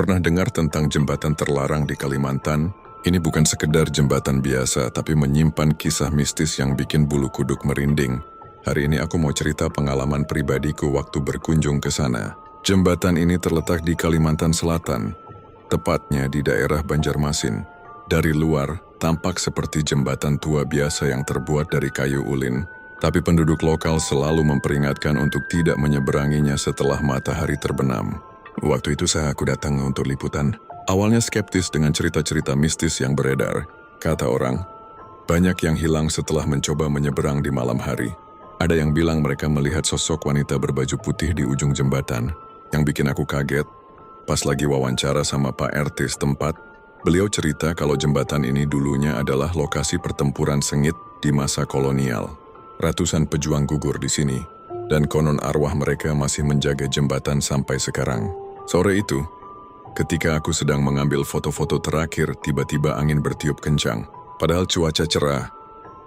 Pernah dengar tentang jembatan terlarang di Kalimantan? Ini bukan sekedar jembatan biasa, tapi menyimpan kisah mistis yang bikin bulu kuduk merinding. Hari ini aku mau cerita pengalaman pribadiku waktu berkunjung ke sana. Jembatan ini terletak di Kalimantan Selatan, tepatnya di daerah Banjarmasin. Dari luar, tampak seperti jembatan tua biasa yang terbuat dari kayu ulin, tapi penduduk lokal selalu memperingatkan untuk tidak menyeberanginya setelah matahari terbenam. Waktu itu aku datang untuk liputan. Awalnya skeptis dengan cerita-cerita mistis yang beredar. Kata orang, banyak yang hilang setelah mencoba menyeberang di malam hari. Ada yang bilang mereka melihat sosok wanita berbaju putih di ujung jembatan. Yang bikin aku kaget, pas lagi wawancara sama Pak RT setempat, beliau cerita kalau jembatan ini dulunya adalah lokasi pertempuran sengit di masa kolonial. Ratusan pejuang gugur di sini, dan konon arwah mereka masih menjaga jembatan sampai sekarang. Sore itu, ketika aku sedang mengambil foto-foto terakhir, tiba-tiba angin bertiup kencang. Padahal cuaca cerah,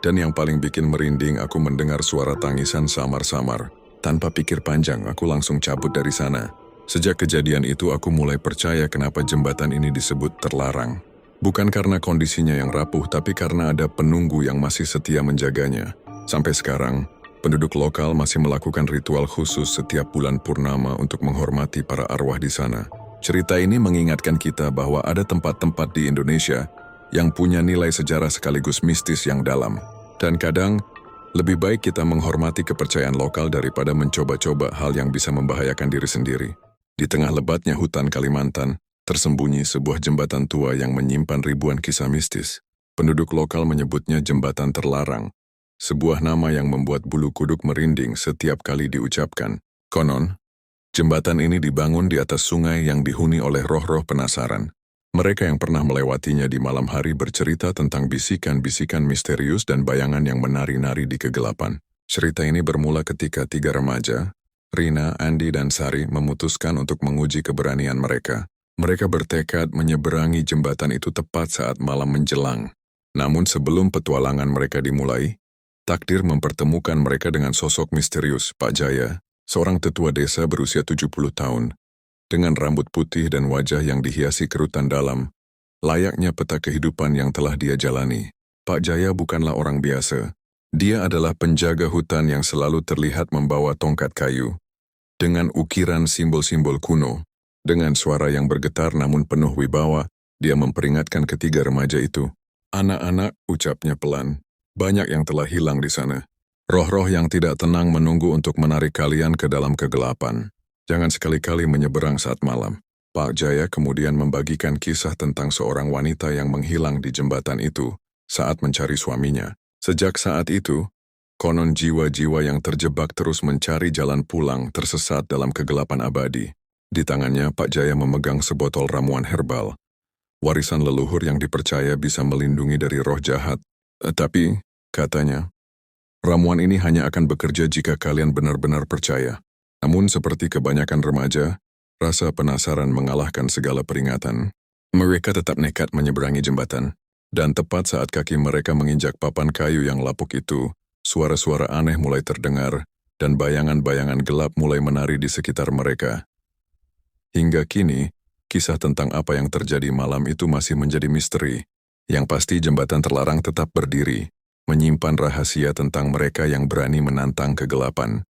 dan yang paling bikin merinding, aku mendengar suara tangisan samar-samar. Tanpa pikir panjang, aku langsung cabut dari sana. Sejak kejadian itu, aku mulai percaya kenapa jembatan ini disebut terlarang. Bukan karena kondisinya yang rapuh, tapi karena ada penunggu yang masih setia menjaganya. Sampai sekarang, penduduk lokal masih melakukan ritual khusus setiap bulan purnama untuk menghormati para arwah di sana. Cerita ini mengingatkan kita bahwa ada tempat-tempat di Indonesia yang punya nilai sejarah sekaligus mistis yang dalam. Dan kadang, lebih baik kita menghormati kepercayaan lokal daripada mencoba-coba hal yang bisa membahayakan diri sendiri. Di tengah lebatnya hutan Kalimantan, tersembunyi sebuah jembatan tua yang menyimpan ribuan kisah mistis. Penduduk lokal menyebutnya jembatan terlarang. Sebuah nama yang membuat bulu kuduk merinding setiap kali diucapkan. Konon, jembatan ini dibangun di atas sungai yang dihuni oleh roh-roh penasaran. Mereka yang pernah melewatinya di malam hari bercerita tentang bisikan-bisikan misterius dan bayangan yang menari-nari di kegelapan. Cerita ini bermula ketika 3 remaja, Rina, Andi, dan Sari, memutuskan untuk menguji keberanian mereka. Mereka bertekad menyeberangi jembatan itu tepat saat malam menjelang. Namun sebelum petualangan mereka dimulai, takdir mempertemukan mereka dengan sosok misterius, Pak Jaya, seorang tetua desa berusia 70 tahun, dengan rambut putih dan wajah yang dihiasi kerutan dalam, layaknya peta kehidupan yang telah dia jalani. Pak Jaya bukanlah orang biasa. Dia adalah penjaga hutan yang selalu terlihat membawa tongkat kayu, dengan ukiran simbol-simbol kuno. Dengan suara yang bergetar namun penuh wibawa, dia memperingatkan ketiga remaja itu. Anak-anak, ucapnya pelan. Banyak yang telah hilang di sana. Roh-roh yang tidak tenang menunggu untuk menarik kalian ke dalam kegelapan. Jangan sekali-kali menyeberang saat malam. Pak Jaya kemudian membagikan kisah tentang seorang wanita yang menghilang di jembatan itu saat mencari suaminya. Sejak saat itu, konon jiwa-jiwa yang terjebak terus mencari jalan pulang tersesat dalam kegelapan abadi. Di tangannya, Pak Jaya memegang sebotol ramuan herbal. Warisan leluhur yang dipercaya bisa melindungi dari roh jahat. Tapi, katanya, ramuan ini hanya akan bekerja jika kalian benar-benar percaya. Namun seperti kebanyakan remaja, rasa penasaran mengalahkan segala peringatan. Mereka tetap nekat menyeberangi jembatan. Dan tepat saat kaki mereka menginjak papan kayu yang lapuk itu, suara-suara aneh mulai terdengar, dan bayangan-bayangan gelap mulai menari di sekitar mereka. Hingga kini, kisah tentang apa yang terjadi malam itu masih menjadi misteri. Yang pasti jembatan terlarang tetap berdiri, menyimpan rahasia tentang mereka yang berani menantang kegelapan.